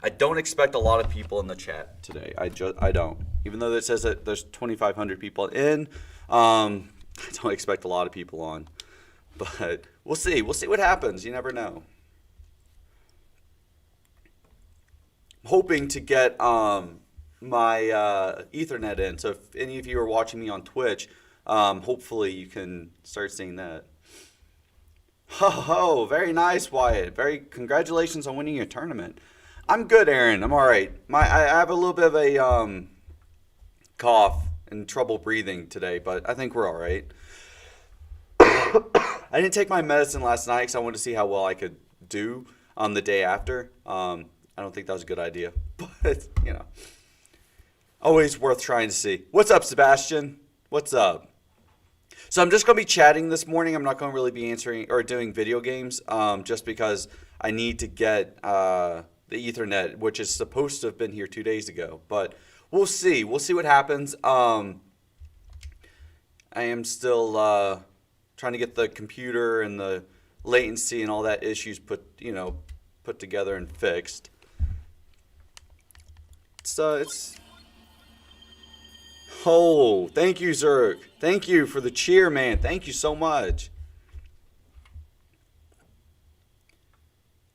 I don't expect a lot of people in the chat today. I don't. Even though it says that there's 2,500 people in, I don't expect a lot of people on. But we'll see. We'll see what happens. You never know. I'm hoping to get my Ethernet in. So if any of you are watching me on Twitch, hopefully you can start seeing that. Ho ho! Very nice, Wyatt. Very congratulations on winning your tournament. I'm good, Aaron. I'm all right. I have a little bit of a cough and trouble breathing today, but I think we're all right. I didn't take my medicine last night because I wanted to see how well I could do on the day after. I don't think that was a good idea, but always worth trying to see. What's up, Sebastian? What's up? So I'm just going to be chatting this morning. I'm not going to really be answering or doing video games just because I need to get the Ethernet, which is supposed to have been here 2 days ago. But we'll see. We'll see what happens. I am still trying to get the computer and the latency and all that issues put together and fixed. It's Oh, thank you, Zerg. Thank you for the cheer, man. Thank you so much.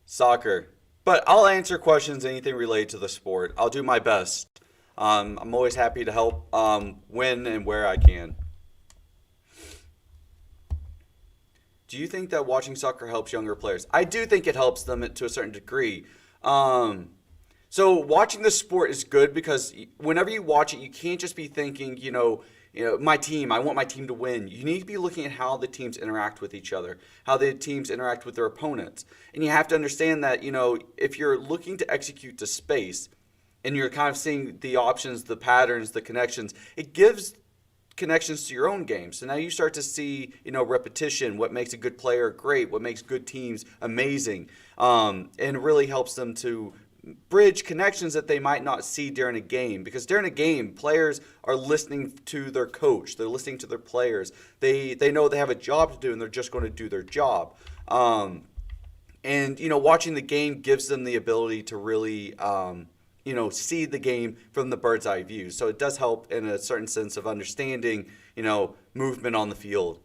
Soccer. But I'll answer questions, anything related to the sport. I'll do my best. I'm always happy to help when and where I can. Do you think that watching soccer helps younger players? I do think it helps them to a certain degree. So watching the sport is good because whenever you watch it, you can't just be thinking, my team, I want my team to win. You need to be looking at how the teams interact with each other, how the teams interact with their opponents. And you have to understand that, if you're looking to execute to space and you're kind of seeing the options, the patterns, the connections, it gives connections to your own game. So now you start to see, repetition, what makes a good player great, what makes good teams amazing, and it really helps them to bridge connections that they might not see during a game, because during a game players are listening to their coach, they're listening to their players, they know they have a job to do and they're just going to do their job, and watching the game gives them the ability to really see the game from the bird's eye view. So it does help in a certain sense of understanding movement on the field.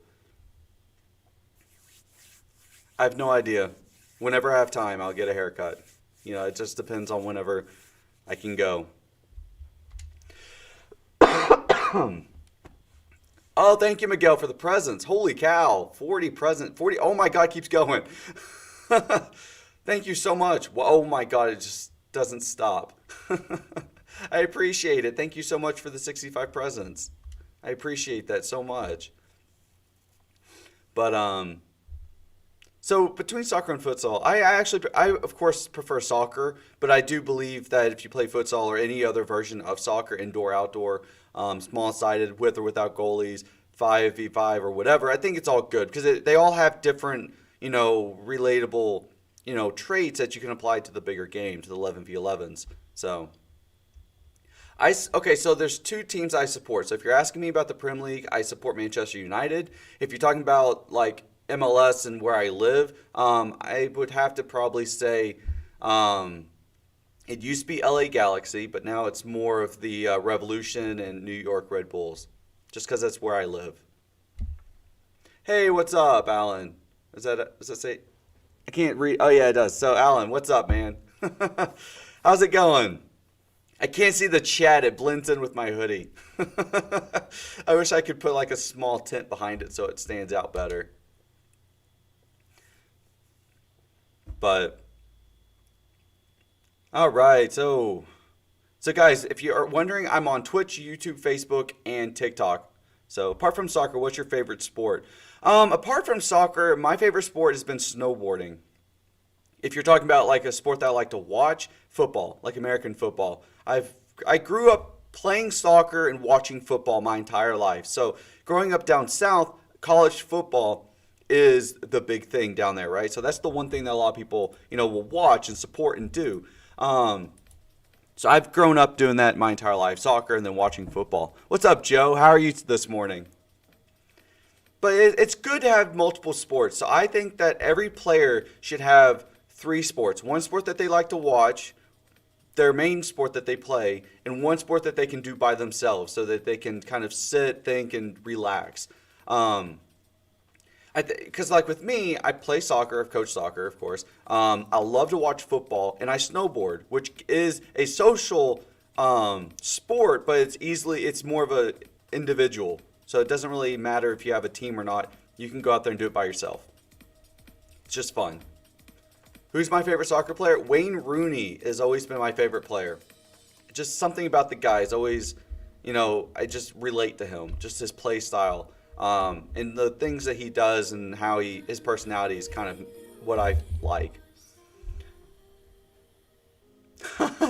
I have no idea. Whenever I have time, I'll get a haircut. It just depends on whenever I can go. Oh, thank you, Miguel, for the presents. Holy cow. 40 presents. 40. Oh, my God, keeps going. Thank you so much. Oh, my God, it just doesn't stop. I appreciate it. Thank you so much for the 65 presents. I appreciate that so much. But, so between soccer and futsal, I of course prefer soccer, but I do believe that if you play futsal or any other version of soccer, indoor, outdoor, small-sided, with or without goalies, 5v5 or whatever, I think it's all good because they all have different, relatable, traits that you can apply to the bigger game, to the 11v11s. So, so there's two teams I support. So if you're asking me about the Premier League, I support Manchester United. If you're talking about MLS and where I live, I would have to probably say it used to be LA Galaxy, but now it's more of the Revolution and New York Red Bulls, just because that's where I live. Hey, what's up, Alan? Does that say? I can't read. Oh, yeah, it does. So, Alan, what's up, man? How's it going? I can't see the chat. It blends in with my hoodie. I wish I could put a small tint behind it so it stands out better. But, all right, so guys, if you are wondering, I'm on Twitch, YouTube, Facebook, and TikTok. So apart from soccer, what's your favorite sport? Apart from soccer, my favorite sport has been snowboarding. If you're talking about a sport that I like to watch, football, like American football. I grew up playing soccer and watching football my entire life. So growing up down south, college football is the big thing down there, right? So that's the one thing that a lot of people, will watch and support and do. So I've grown up doing that my entire life, soccer and then watching football. What's up, Joe? How are you this morning? But it's good to have multiple sports. So I think that every player should have 3 sports. One sport that they like to watch, their main sport that they play and one sport that they can do by themselves so that they can kind of sit, think, and relax. Because like with me, I play soccer, I've coached soccer, of course. I love to watch football, and I snowboard, which is a social sport, but it's more of a individual. So it doesn't really matter if you have a team or not. You can go out there and do it by yourself. It's just fun. Who's my favorite soccer player? Wayne Rooney has always been my favorite player. Just something about the guy is always, I just relate to him. Just his play style. And the things that he does and how his personality is kind of what I like.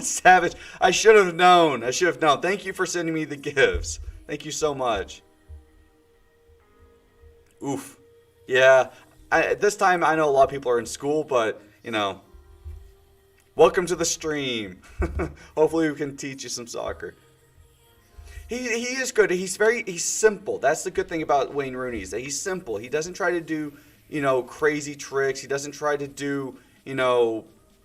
Savage. I should have known. Thank you for sending me the gifts. Thank you so much. Oof. Yeah. This time I know a lot of people are in school, but, welcome to the stream. Hopefully we can teach you some soccer. He is good. He's simple. That's the good thing about Wayne Rooney is that he's simple. He doesn't try to do, crazy tricks. He doesn't try to do,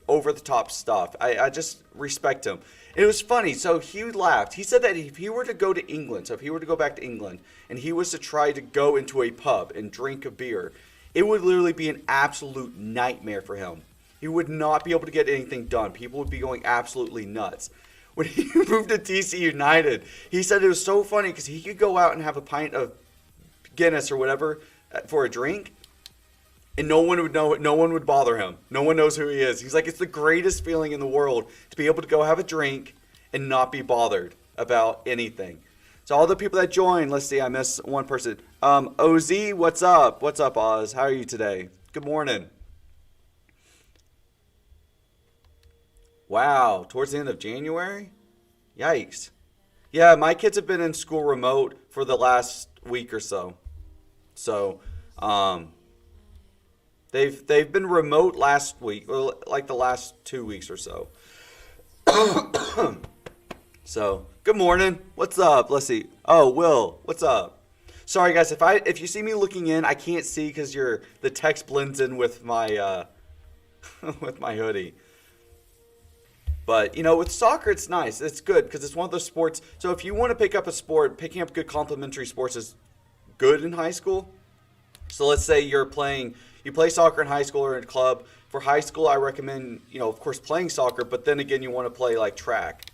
over the top stuff. I just respect him. It was funny. So he laughed. He said that if he were to go to England, so if he were to go back to England and he was to try to go into a pub and drink a beer, it would literally be an absolute nightmare for him. He would not be able to get anything done. People would be going absolutely nuts. When he moved to DC United, he said it was so funny because he could go out and have a pint of Guinness or whatever for a drink, and no one would know it. No one would bother him. No one knows who he is. He's like, it's the greatest feeling in the world to be able to go have a drink and not be bothered about anything. So all the people that joined, let's see, I missed one person. OZ, what's up? What's up, Oz? How are you today? Good morning. Wow, towards the end of January? Yikes. Yeah, my kids have been in school remote for the last week or so. So, they've been remote last week, or like the last 2 weeks or so. So, good morning. What's up? Let's see. Oh, Will, what's up? Sorry guys, if you see me looking in, I can't see because the text blends in with my with my hoodie. But, with soccer, it's nice. It's good because it's one of those sports. So if you want to pick up a sport, picking up good complementary sports is good in high school. So let's say you play soccer in high school or in a club. For high school, I recommend, of course, playing soccer. But then again, you want to play like track.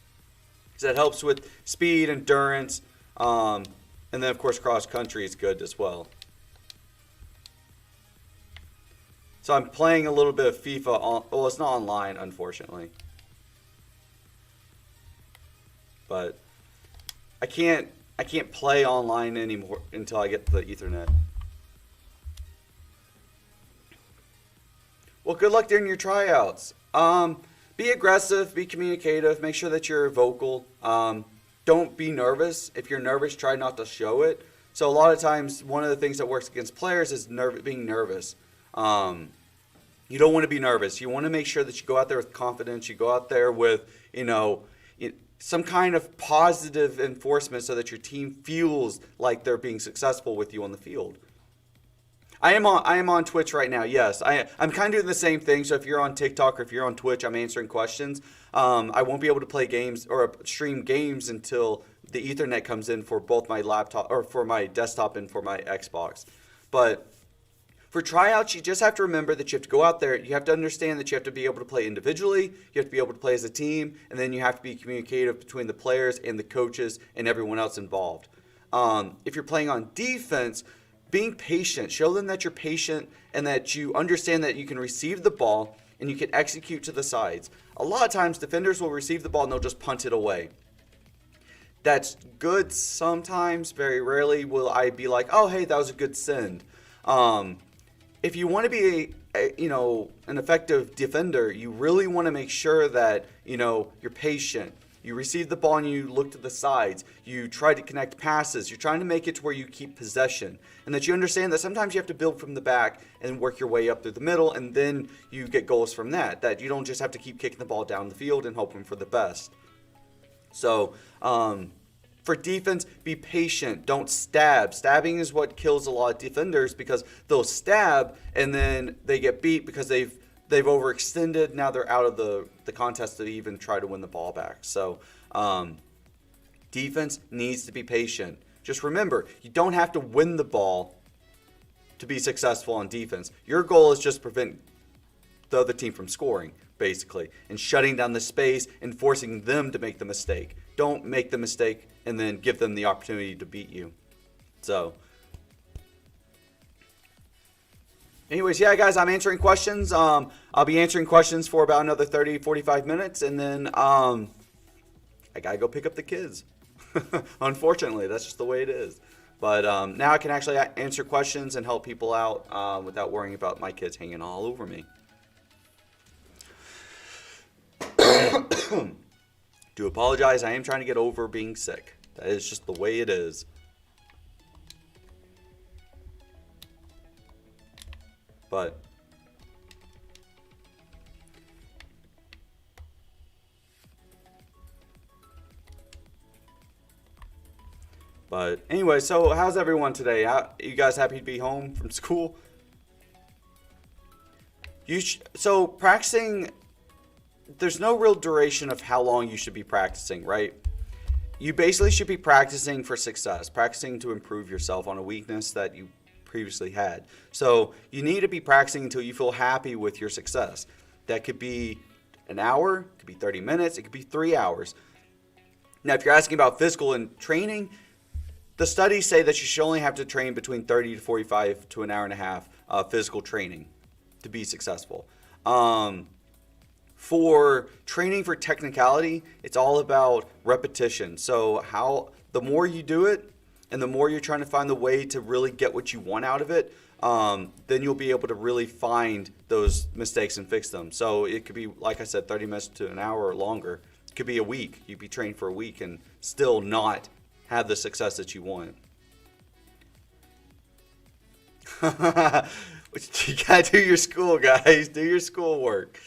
Because that helps with speed, endurance. And then, of course, cross country is good as well. So I'm playing a little bit of FIFA. Well, it's not online, unfortunately. But I can't play online anymore until I get the Ethernet. Well, good luck during your tryouts. Be aggressive, be communicative, make sure that you're vocal. Don't be nervous. If you're nervous, try not to show it. So a lot of times, one of the things that works against players is being nervous. You don't want to be nervous. You want to make sure that you go out there with confidence. You go out there with, some kind of positive enforcement so that your team feels like they're being successful with you on the field. I am on Twitch right now. Yes, I'm kind of doing the same thing. So if you're on TikTok or if you're on Twitch, I'm answering questions. I won't be able to play games or stream games until the Ethernet comes in for both my laptop or for my desktop and for my Xbox. But for tryouts, you just have to remember that you have to go out there. You have to understand that you have to be able to play individually. You have to be able to play as a team. And then you have to be communicative between the players and the coaches and everyone else involved. If you're playing on defense, being patient. Show them that you're patient and that you understand that you can receive the ball and you can execute to the sides. A lot of times, defenders will receive the ball and they'll just punt it away. That's good sometimes. Very rarely will I be like, oh, hey, that was a good send. If you want to be an effective defender, you really want to make sure that, you're patient. You receive the ball and you look to the sides. You try to connect passes. You're trying to make it to where you keep possession. And that you understand that sometimes you have to build from the back and work your way up through the middle, and then you get goals from that. That you don't just have to keep kicking the ball down the field and hoping for the best. So, for defense, be patient. Don't stab. Stabbing is what kills a lot of defenders because they'll stab and then they get beat because they've they've overextended. Now they're out of the contest to even try to win the ball back. So defense needs to be patient. Just remember, you don't have to win the ball to be successful on defense. Your goal is just prevent the other team from scoring, basically, and shutting down the space and forcing them to make the mistake. Don't make the mistake and then give them the opportunity to beat you. So, anyways, yeah, guys, I'm answering questions. I'll be answering questions for about another 30, 45 minutes, and then I gotta go pick up the kids. Unfortunately, that's just the way it is. But now I can actually answer questions and help people out without worrying about my kids hanging all over me. Do apologize. I am trying to get over being sick. That is just the way it is. But anyway, so how's everyone today? You guys happy to be home from school? So practicing, there's no real duration of how long you should be practicing, right? You basically should be practicing for success, practicing to improve yourself on a weakness that you previously had. So you need to be practicing until you feel happy with your success. That could be an hour, it could be 30 minutes, it could be 3 hours. Now, if you're asking about physical and training, the studies say that you should only have to train between 30 to 45 to an hour and a half physical training to be successful. For training for technicality, it's all about repetition. So the more you do it and the more you're trying to find the way to really get what you want out of it, then you'll be able to really find those mistakes and fix them. So it could be, like I said, 30 minutes to an hour or longer. It could be a week. You'd be trained for a week and still not have the success that you want. You gotta do your school, guys. Do your schoolwork.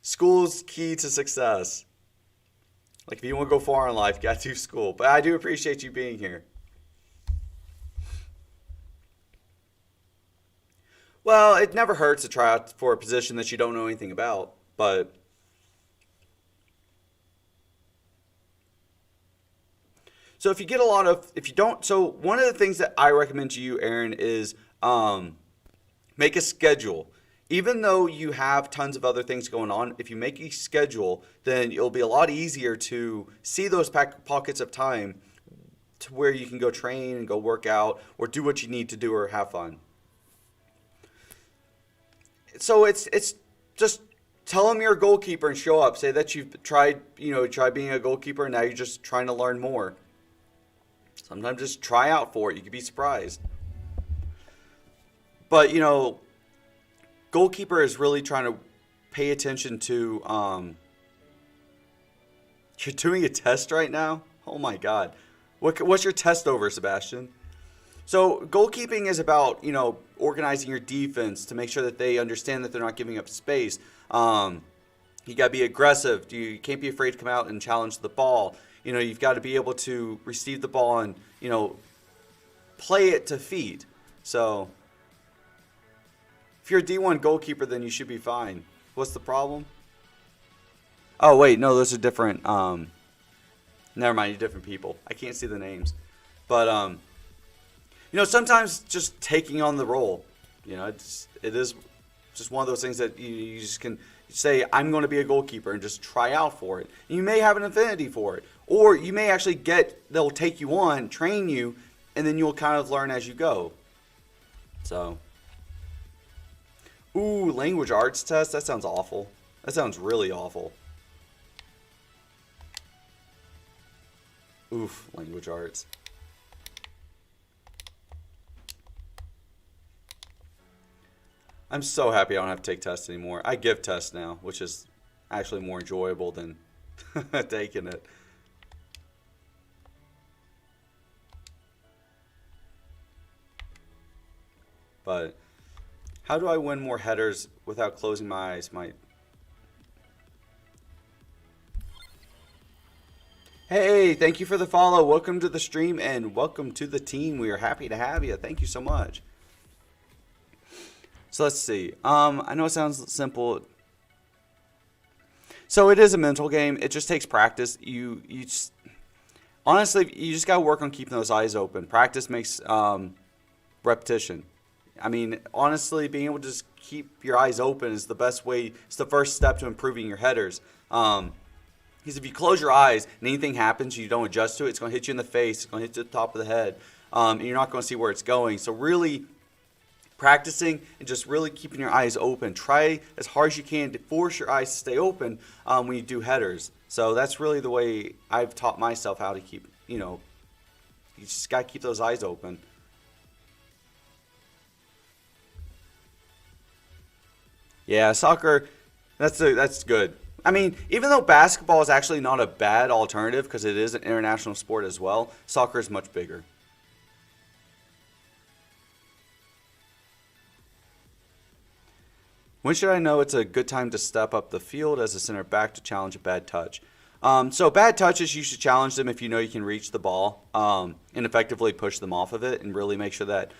School's key to success. Like, if you want to go far in life, you gotta do school. But I do appreciate you being here. Well, it never hurts to try out for a position that you don't know anything about, but so if you get so one of the things that I recommend to you, Aaron, is make a schedule. Even though you have tons of other things going on, if you make a schedule, then it'll be a lot easier to see those pockets of time to where you can go train and go work out or do what you need to do or have fun. So it's just tell them you're a goalkeeper and show up. Say that you've tried being a goalkeeper and now you're just trying to learn more. Sometimes just try out for it. You could be surprised. But, goalkeeper is really trying to pay attention to, you're doing a test right now? Oh my God. What's your test over, Sebastian? So goalkeeping is about, organizing your defense to make sure that they understand that they're not giving up space. You got to be aggressive. You can't be afraid to come out and challenge the ball. You've got to be able to receive the ball and, play it to feet. So if you're a D1 goalkeeper, then you should be fine. What's the problem? Oh, wait, no, those are different. Never mind, you're different people. I can't see the names. But, sometimes just taking on the role, it is just one of those things that you just can say, I'm going to be a goalkeeper and just try out for it. And you may have an affinity for it. Or you may actually they'll take you on, train you, and then you'll kind of learn as you go. So, ooh, language arts test? That sounds awful. That sounds really awful. Oof, language arts. I'm so happy I don't have to take tests anymore. I give tests now, which is actually more enjoyable than taking it. But how do I win more headers without closing my eyes? Hey, thank you for the follow. Welcome to the stream and welcome to the team. We are happy to have you. Thank you so much. So let's see. I know it sounds simple. So it is a mental game. It just takes practice. You just, honestly, you just got to work on keeping those eyes open. Practice makes repetition. I mean, honestly, being able to just keep your eyes open is the best way. It's the first step to improving your headers. Because if you close your eyes and anything happens, you don't adjust to it, it's going to hit you in the face, it's going to hit you at the top of the head, and you're not going to see where it's going. So really practicing and just really keeping your eyes open. Try as hard as you can to force your eyes to stay open when you do headers. So that's really the way I've taught myself how to keep, you just got to keep those eyes open. Yeah, soccer, that's good. I mean, even though basketball is actually not a bad alternative because it is an international sport as well, soccer is much bigger. When should I know it's a good time to step up the field as a center back to challenge a bad touch? So bad touches, you should challenge them if you know you can reach the ball and effectively push them off of it and really make sure that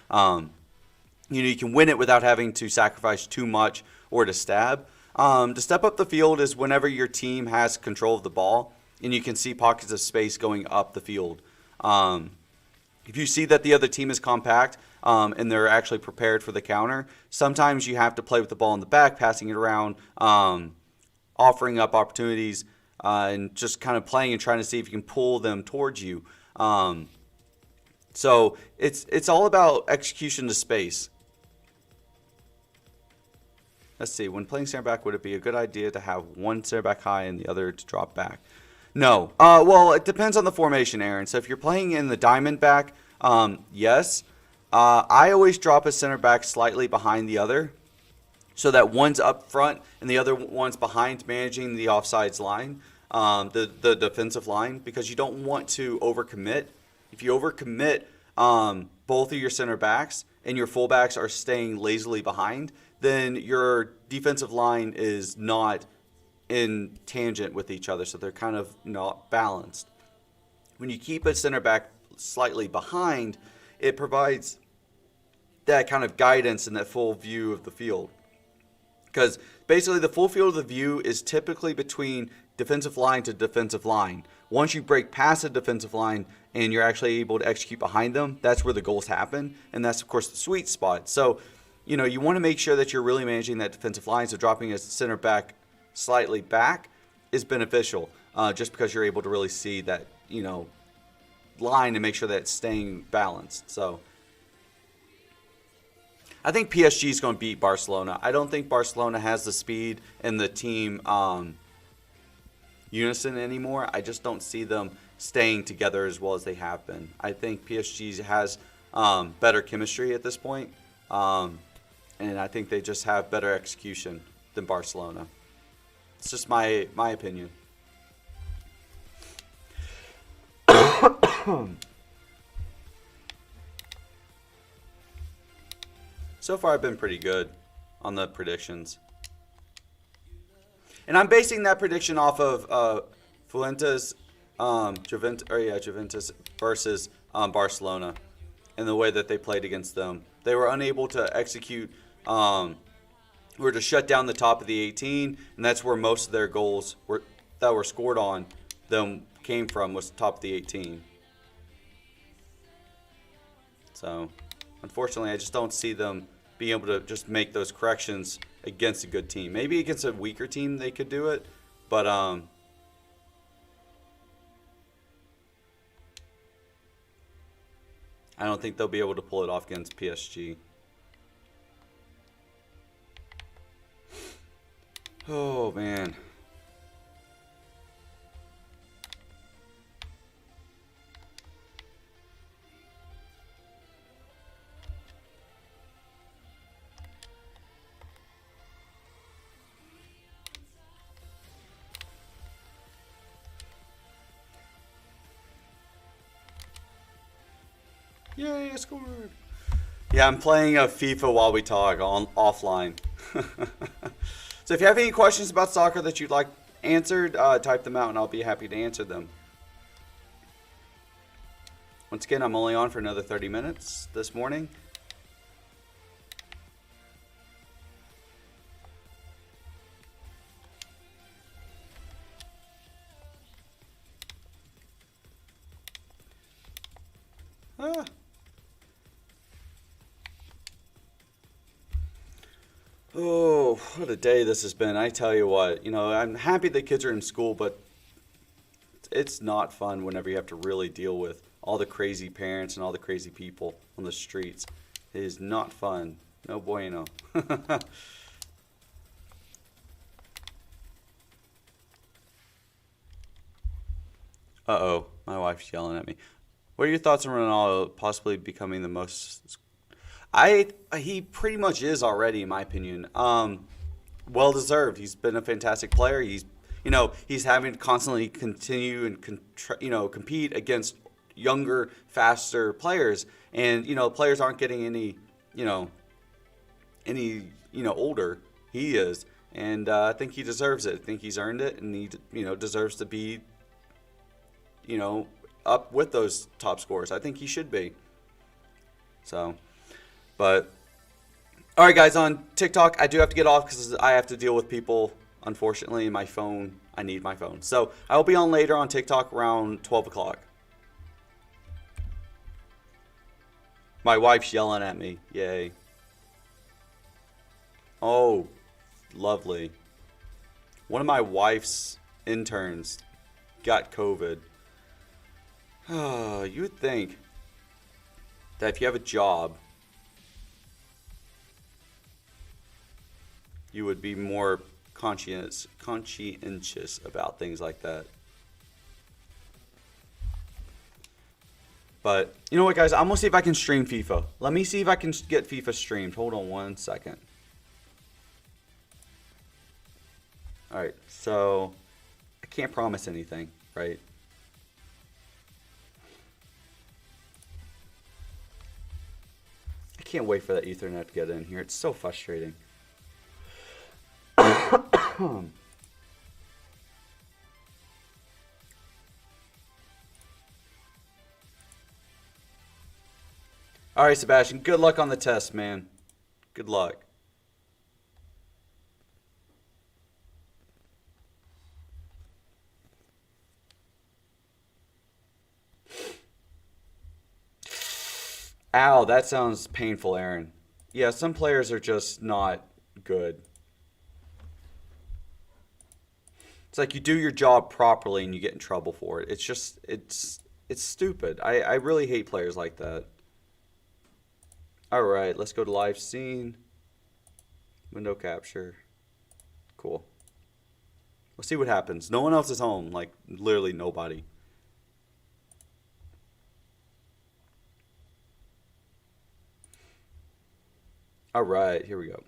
you can win it without having to sacrifice too much or to stab. To step up the field is whenever your team has control of the ball and you can see pockets of space going up the field. If you see that the other team is compact and they're actually prepared for the counter, sometimes you have to play with the ball in the back, passing it around, offering up opportunities, and just kind of playing and trying to see if you can pull them towards you. So it's all about execution to space. Let's see. When playing center back, would it be a good idea to have one center back high and the other to drop back? No. Well, it depends on the formation, Aaron. So if you're playing in the diamond back, yes. I always drop a center back slightly behind the other so that one's up front and the other one's behind managing the offsides line, the defensive line, because you don't want to overcommit. If you overcommit both of your center backs and your fullbacks are staying lazily behind, then your defensive line is not in tangent with each other, so they're kind of not balanced. When you keep a center back slightly behind, it provides that kind of guidance and that full view of the field. Because basically the full field of the view is typically between defensive line to defensive line. Once you break past the defensive line and you're actually able to execute behind them, that's where the goals happen, and that's, of course, the sweet spot. So, you want to make sure that you're really managing that defensive line, so dropping a center back slightly back is beneficial, just because you're able to really see that, line and make sure that it's staying balanced. So I think PSG is going to beat Barcelona. I don't think Barcelona has the speed and the team unison anymore. I just don't see them staying together as well as they have been. I think PSG has better chemistry at this point, and I think they just have better execution than Barcelona. It's just my opinion. So far, I've been pretty good on the predictions. And I'm basing that prediction off of Fuentes, Juventus versus Barcelona and the way that they played against them. They were unable to execute, or to shut down the top of the 18, and that's where most of their goals that were scored on them came from, was the top of the 18. So, unfortunately, I just don't see them being able to just make those corrections against a good team. Maybe against a weaker team they could do it, but I don't think they'll be able to pull it off against PSG. Oh, man. Yay, I scored. Yeah, I'm playing FIFA while we talk on offline. So if you have any questions about soccer that you'd like answered, type them out and I'll be happy to answer them. Once again, I'm only on for another 30 minutes this morning. Ah. Oh, what a day this has been. I tell you what, I'm happy the kids are in school, but it's not fun whenever you have to really deal with all the crazy parents and all the crazy people on the streets. It is not fun. No bueno. Uh-oh, my wife's yelling at me. What are your thoughts on Ronaldo possibly becoming the most... He pretty much is already, in my opinion. Well deserved. He's been a fantastic player. He's having to constantly continue and compete against younger, faster players, and players aren't getting any older. He is, and I think he deserves it. I think he's earned it, and he deserves to be up with those top scorers. I think he should be. So, but all right, guys, on TikTok, I do have to get off because I have to deal with people. Unfortunately, my phone. I need my phone. So I will be on later on TikTok around 12 o'clock. My wife's yelling at me. Yay. Oh, lovely. One of my wife's interns got COVID. You would think that if you have a job, you would be more conscientious about things like that. But you know what, guys? I'm gonna see if I can stream FIFA. Let me see if I can get FIFA streamed. Hold on one second. All right, so I can't promise anything, right? I can't wait for that Ethernet to get in here. It's so frustrating. All right, Sebastian, good luck on the test, man. Good luck. Ow, that sounds painful, Aaron. Yeah, some players are just not good. It's like you do your job properly and you get in trouble for it. It's stupid. I really hate players like that. All right, let's go to live scene. Window capture. Cool. We'll see what happens. No one else is home. Like, literally nobody. All right, here we go.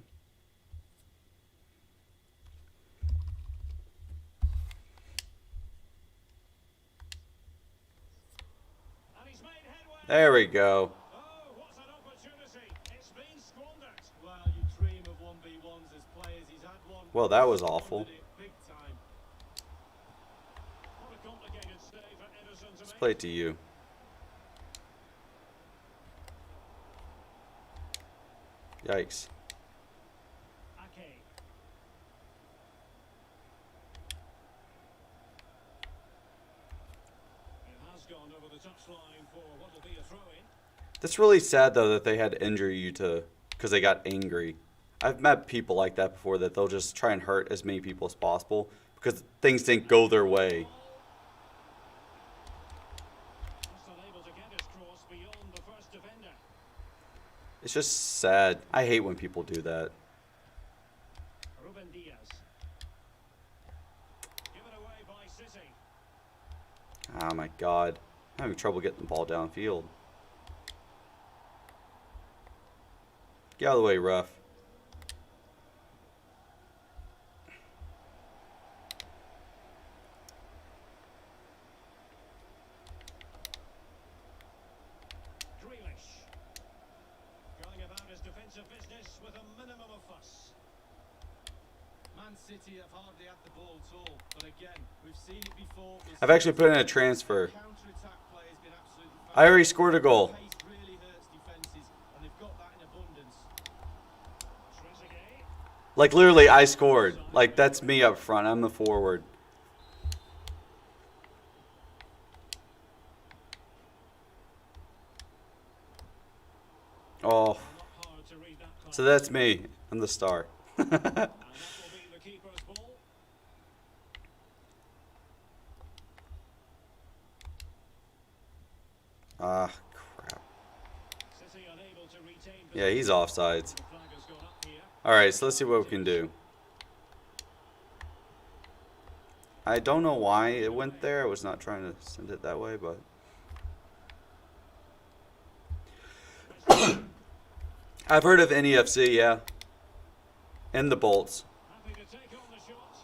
There we go. Oh, what an opportunity. It's been squandered. Well, you dream of 1v1s as players. He's had one. Well, that was awful. Big time. What a complicated save for Ederson to Let's make. play it to you. Yikes. Ake. It has gone over the touchline for what will be a throw-in. That's really sad, though, that they had to injure you because they got angry. I've met people like that before, that they'll just try and hurt as many people as possible because things didn't go their way. Just unable to get his cross beyond the first defender. It's just sad. I hate when people do that. Ruben Diaz. Given away by City. Oh, my God. I'm having trouble getting the ball downfield. Get out of the way, ref. Grealish. Going about his defensive business with a minimum of fuss. Man City have hardly had the ball at all, but again, we've seen it before. I've actually put in a transfer. Counter-attack play has been absolutely I already scored a goal. Pace really hurts defenses, and they've got that in abundance. Trezeguet. Like, literally, I scored. Like, that's me up front. I'm the forward. Oh, Not hard to read that pass. so that's me. I'm the star. And that will be the keeper's ball. Ah, crap. City unable to retain Yeah, he's offsides. The flag has gone up here. All right, so let's see what we can do. I don't know why it went there. I was not trying to send it that way, but I've heard of NEFC, yeah, and the Bolts. Happy to take on the shot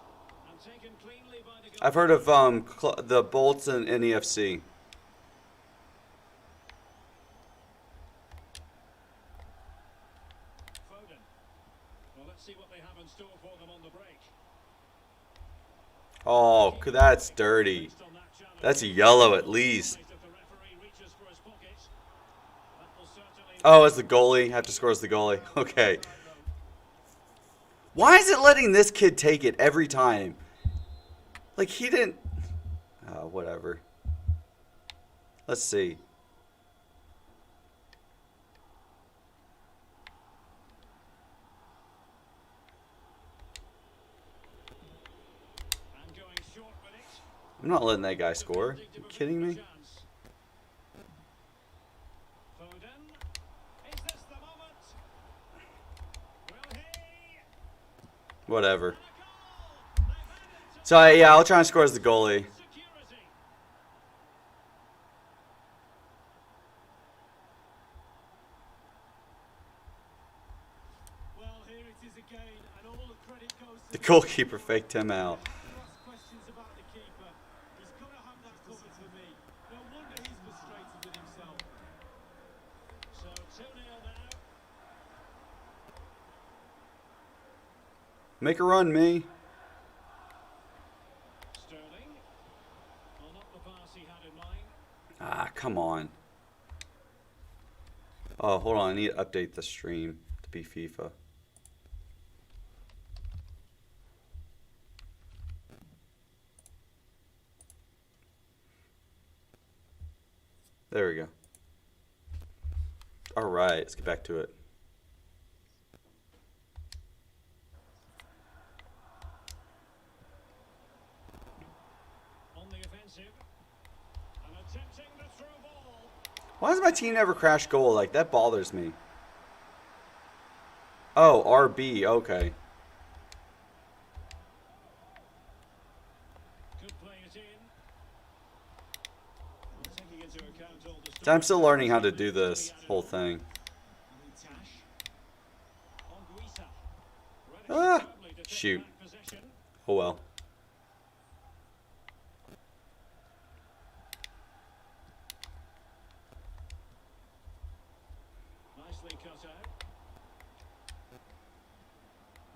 and taken cleanly by the I've heard of the Bolts and NEFC. Foden. Well, let's see what they have in store for them on the break. Oh, that's dirty. Based on that challenge, That's a yellow at least. if the referee reaches for his pocket, that will certainly Oh, as the goalie, have to score as the goalie. Okay. Why is it letting this kid take it every time? Like he didn't. Whatever. Let's see. and going short with it. I'm not letting that guy score. You kidding me? Foden. Is this the moment? Will he? Whatever. And a goal! They've added to So yeah, I'll try and score as the goalie. security. Well, here it is again, and all the credit goes to The goalkeeper faked him out. Ask questions about the keeper. He's got to have that covered for me. No wonder he's frustrated with himself. So 2-0 now. Make a run, me. Sterling. Well, not the pass he had in mind. Ah, come on. Oh, hold on. I need to update the stream to be FIFA. There we go. All right, let's get back to it. On the offensive. And attempting the through ball. Why does my team never crash goal? Like, that bothers me. Oh, RB. Okay. Could play it in. Well, taking into account all the So I'm still learning how to do this whole thing. Tash. On Guisa. Ready Ah, firmly to take shoot. back possession. Oh well. Nicely cut out.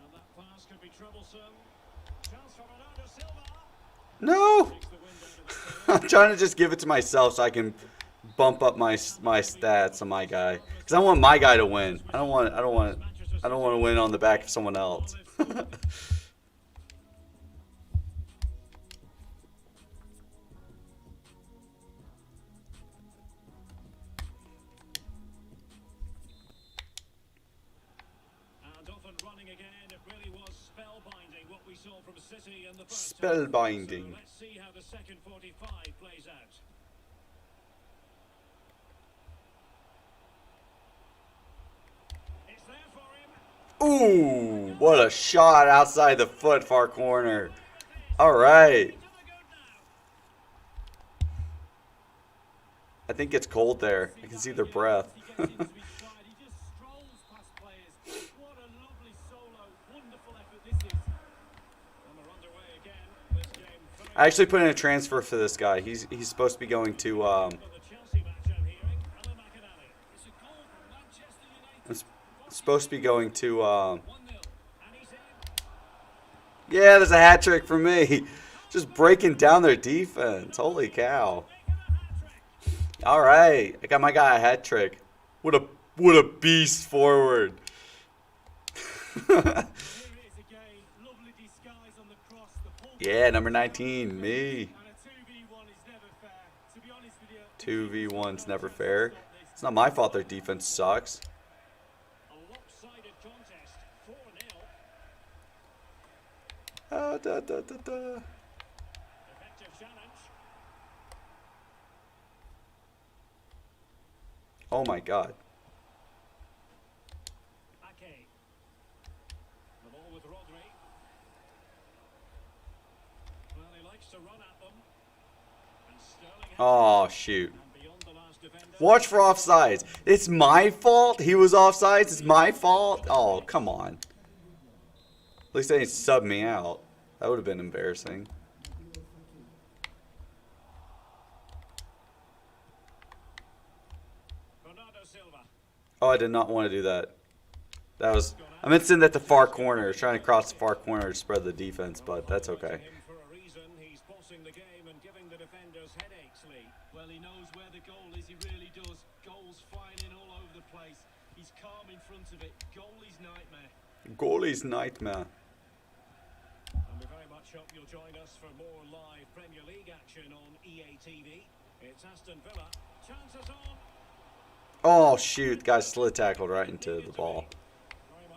And that pass could be troublesome. Chance for Bernardo Silva. No! Takes the wind out of the sails. I'm trying to just give it to myself so I can bump up my stats on my guy. Because I want my guy to win. I don't want to win on the back of someone else. And off and running again. It really was spellbinding what we saw from City in the first half. Spellbinding. So let's see how the second 45 plays out. It's there for him. Ooh, what a shot outside the foot, far corner. All right. To the good now. I think it's cold there. I can see their breath. He gets into his stride. He just strolls past players. What a lovely solo. Wonderful effort this is. And we're underway again. This game I actually put in a transfer for this guy. He's supposed to be going to for the Chelsea match I'm hearing. Alan McInally. It's a goal from Manchester United. supposed to be going to 1-0. And he's in. yeah, there's a hat trick for me. Just breaking down their defense. Holy cow. Making a hat-trick. All right. I got my guy a hat trick. What a beast forward. Here it is again. Lovely disguise on the cross. The pull Yeah, number 19, me. and a 2v1 is never fair. To be honest with you, 2v1's never fair. It's not my fault their defense sucks. Da, da, da, da. Effective challenge. Oh my God. Ake. The ball with Rodri. Well, he likes to run at them. And Sterling has Oh, shoot. it. And beyond the last defender. Watch for offsides. It's my fault. He was offsides. It's my fault. Oh, come on. At least they didn't sub me out. That would have been embarrassing. Bernardo Silva. Oh, I did not want to do that. That was. I meant to send that to far corner. Trying to cross the far corner to spread the defense, but that's okay. Him for a reason. He's bossing the game and giving the defenders headaches, Lee. Well, he knows where the goal is, he really does. Goals flying in all over the place. He's calm in front of it. Goalie's nightmare. Goalie's nightmare. And we very much hope you'll join us for more live Premier League action on EA TV. It's Aston Villa. Chances on. Oh, shoot. Guy slid tackled right into the ball.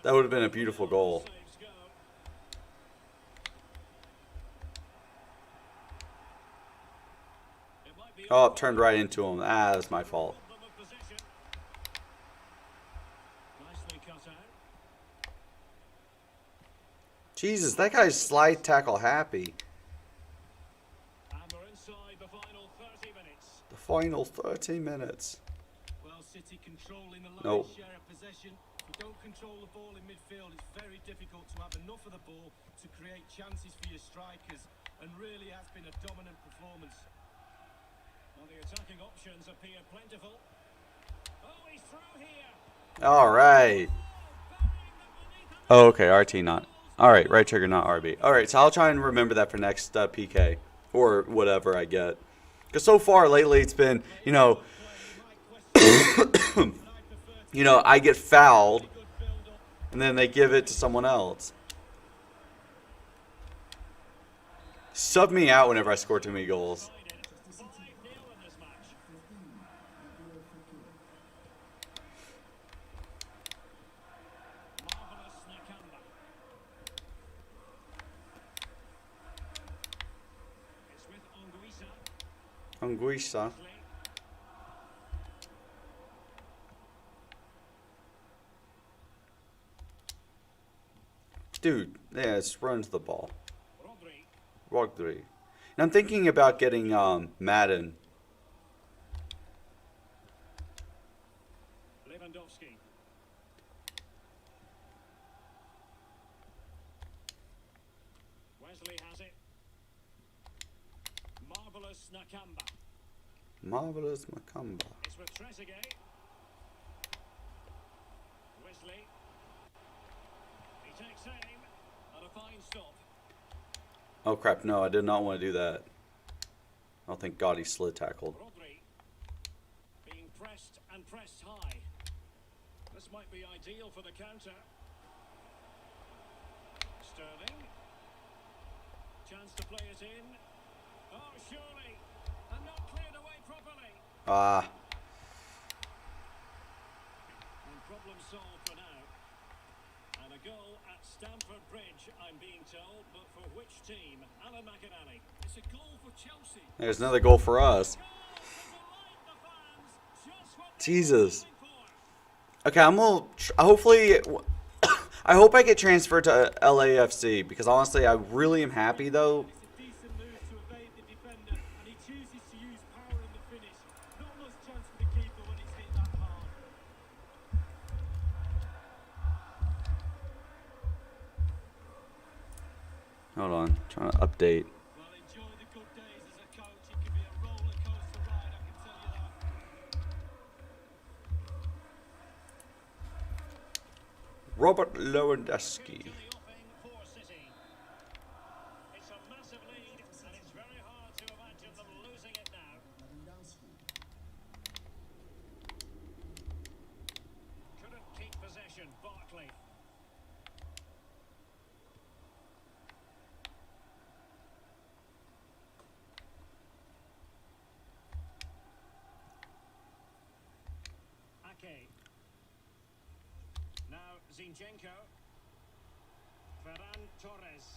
That would have been a beautiful goal. Saves go. It might be Oh, it turned right into him. Ah, that's my fault. problem of possession. Nicely cut out. Jesus, that guy's slide tackle happy. And we're inside the final 30 minutes. The final 30 minutes. Well, City controlling the lion's Nope. share of possession. If you don't control the ball in midfield, it's very difficult to have enough of the ball to create chances for your strikers, and really has been a dominant performance. Well, the attacking options appear plentiful. Oh, he's through here. All right. Burying them beneath the Oh, okay. RT not. All right. Right trigger, not RB. All right. So I'll try and remember that for next PK or whatever I get. Because so far lately it's been, I get fouled and then they give it to someone else. Sub me out whenever I score too many goals. 5-0 in this match. Marvelous Nakamba. It's with Anguissa. Anguissa. Lee. Dude, yeah, let's run to the ball. Rodri. Rodri. And I'm thinking about getting Madden. Lewandowski. Wesley has it. Marvelous Nakamba. Marvelous Macamba. It's with Trezeguet. Wesley. He takes aim and a fine stop. Oh crap, no, I did not want to do that. Oh, thank God he slid tackled. Rodri being pressed and pressed high. This might be ideal for the counter. Sterling. Chance to play it in. Oh, surely. And not cleared away properly. Ah, And problem solved for now. And a goal at Stamford Bridge, I'm being told, but for which team? Alan McInally. It's a goal for Chelsea. there's another goal for us. Goal to delight the fans. Just what Jesus. they're looking for. Okay, I'm gonna hopefully. I hope I get transferred to LAFC because honestly, I really am happy though. It's a decent move to evade the defender, and he chooses to use power in the finish. Not much chance for the keeper when it's hit that hard. Hold on, trying to update. Well, enjoy the good days as a coach. It can be a roller coaster ride, I can tell you that. Robert Lewandowski. To the offing for City. It's a massive lead, and it's very hard to imagine them losing it now. Couldn't keep possession, Barkley. Ake. Now Zinchenko. Ferran Torres.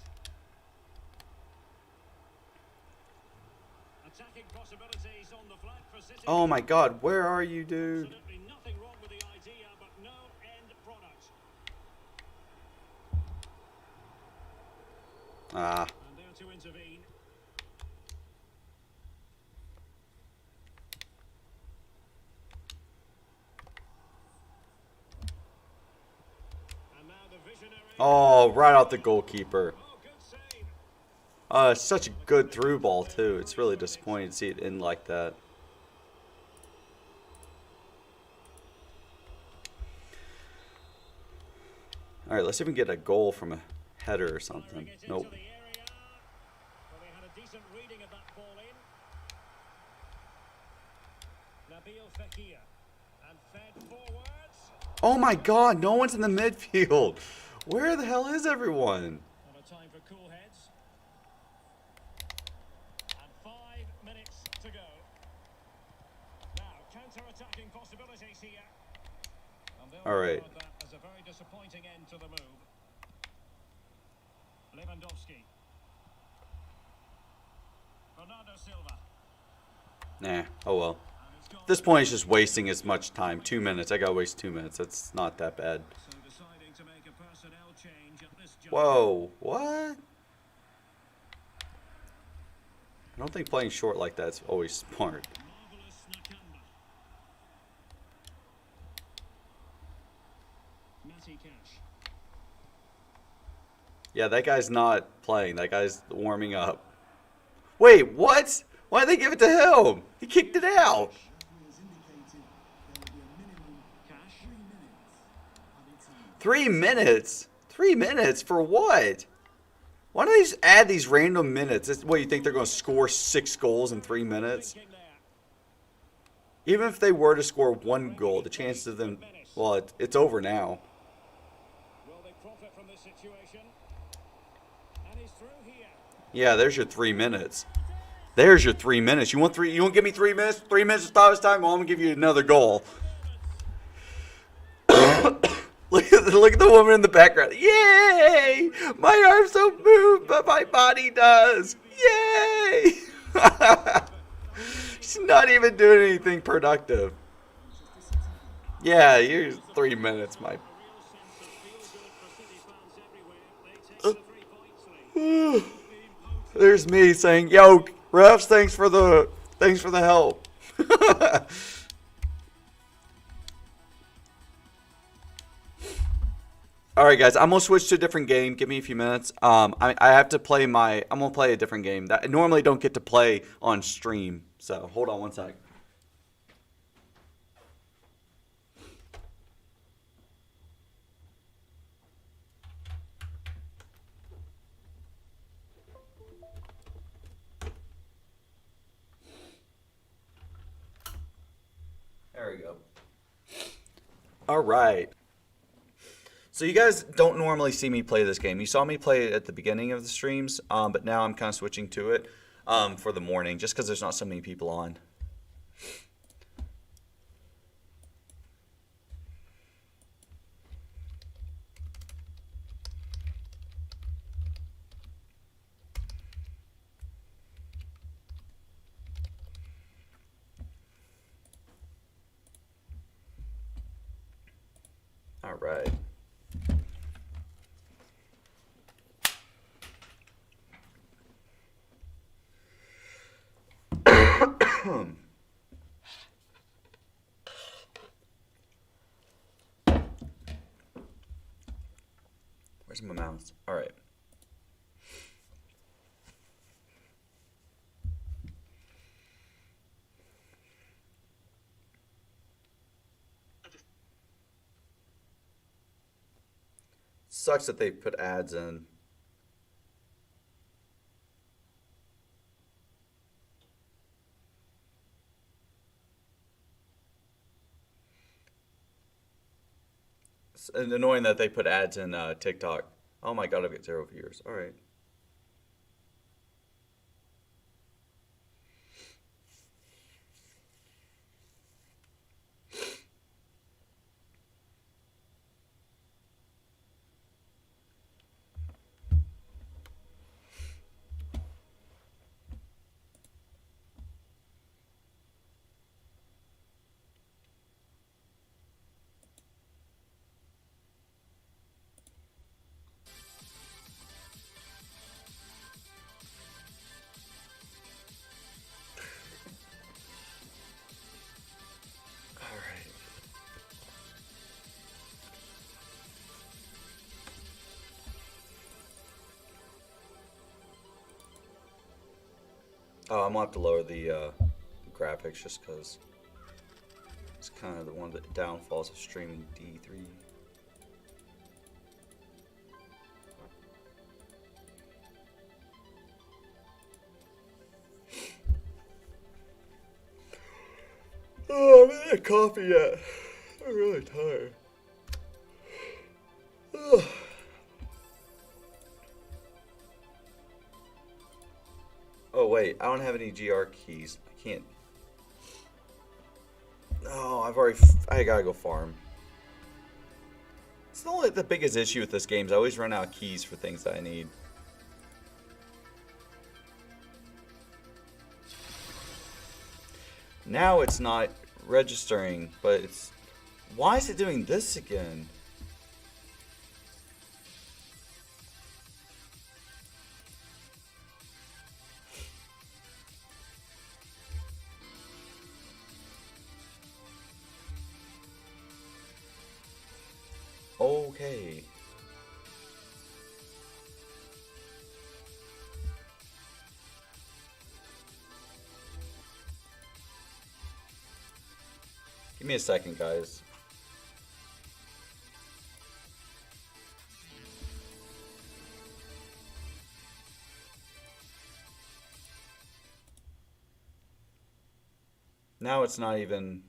attacking possibilities on the flank for City. Oh my God, where are you, dude? Absolutely nothing wrong with the idea, but no end product. Ah. And there to intervene. And now the visionary. Oh, right out the goalkeeper. Oh, good save. Such a good through ball, too. It's really disappointing to see it end like that. All right, let's see if we can get a goal from a header or something. Firing it Nope. into the area. Well, they had a decent reading of that ball in. Nabil Fekir. And fed forwards. Oh my God, no one's in the midfield. Where the hell is everyone? Not a time for cool heads. And 5 minutes to go. Now, counter-attacking possibilities here. And they'll All right. regard that as a very disappointing end to the move. Lewandowski. Bernardo Silva. Nah, oh well. And it's gone. At this point, it's just wasting as much time. 2 minutes. I gotta waste 2 minutes. That's not that bad. So deciding to make a personnel change at this juncture. Whoa, what? I don't think playing short like that's always smart. Marvelous Nakamba. Matty Cash. Yeah, that guy's not playing. That guy's warming up. Wait, what? Why'd they give it to him? He kicked it out. Cash. 3 minutes? 3 minutes for what? Why don't they just add these random minutes? What, you think they're going to score 6 goals in 3 minutes? Thinking there. Even if they were to score 1 goal, the chances of them, well, it's over now. Will they profit from this situation? And he's through here. Yeah, there's your 3 minutes. There's your 3 minutes. You want three? You want to give me 3 minutes? 3 minutes of stoppage time? Well, I'm gonna give you another goal. Look at the woman in the background. Yay! My arms don't move, but my body does. Yay! She's not even doing anything productive. Yeah, here's 3 minutes, my. A real sense of feel good for City fans everywhere. They take the 3 points lead. There's me saying, "Yo, refs, thanks for the help." All right, guys, I'm gonna switch to a different game. Give me a few minutes. I have to play my. I'm gonna play a different game that I normally don't get to play on stream. So hold on one sec. There we go. All right. So you guys don't normally see me play this game. You saw me play it at the beginning of the streams, but now I'm kind of switching to it for the morning, just because there's not so many people on. All right. Where's my mouse? All right. Sucks that they put ads in. It's annoying that they put ads in TikTok. Oh my god, I've got 0 viewers. All right. Oh, I'm gonna have to lower the graphics just because it's kind of one of the downfalls of streaming D3. Oh, I haven't had coffee yet. I'm really tired. Ugh. Oh wait, I don't have any GR keys. I can't. No, I gotta go farm. It's not like the biggest issue with this game is I always run out of keys for things that I need. Now it's not registering, but it's... Why is it doing this again? Okay. Give me a second, guys. Now it's not even...